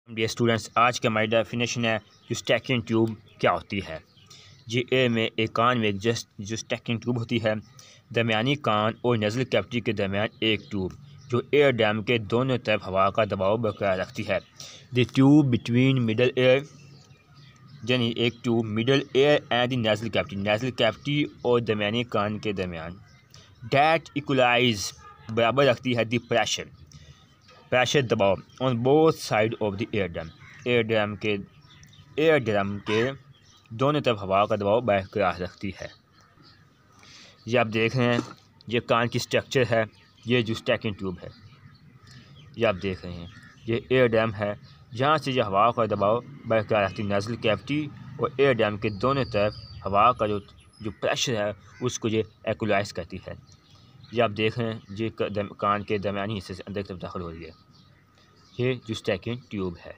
Dear students, आज का हमारी डेफिनेशन है जो स्टैकिंग ट्यूब क्या होती है। जी ए में एक कान में एक जो स्टैकिंग ट्यूब होती है, दरमियानी कान और नज़ल कैविटी के दरमियान एक ट्यूब जो एयर डैम के दोनों तरफ हवा का दबाव बरकरार रखती है। The tube between middle air, यानी एक tube middle air and the नज़ल cavity और दरमियानी कान के दरमियान, डैट इक्वलाइज बराबर रखती है द प्रेशर दबाव on both side of the air drum के दोनों तरफ हवा का दबाव बरकरार रखती है। ये आप देख रहे हैं, ये कान की स्ट्रक्चर है, ये जो स्टैकिंग ट्यूब है, ये आप देख रहे हैं, ये एयर ड्रम है जहाँ से जो हवा का दबाव बरकरार रखती है। नज़ल कैविटी और एयर ड्रम के दोनों तरफ हवा का जो प्रेशर है उसको ये इक्वलाइज करती है। ये आप देख रहे हैं, ये कान के दरमियानी हिस्से से अंदर की तरफ दाखिल हो रही है, ये जो स्टैकिंग ट्यूब है।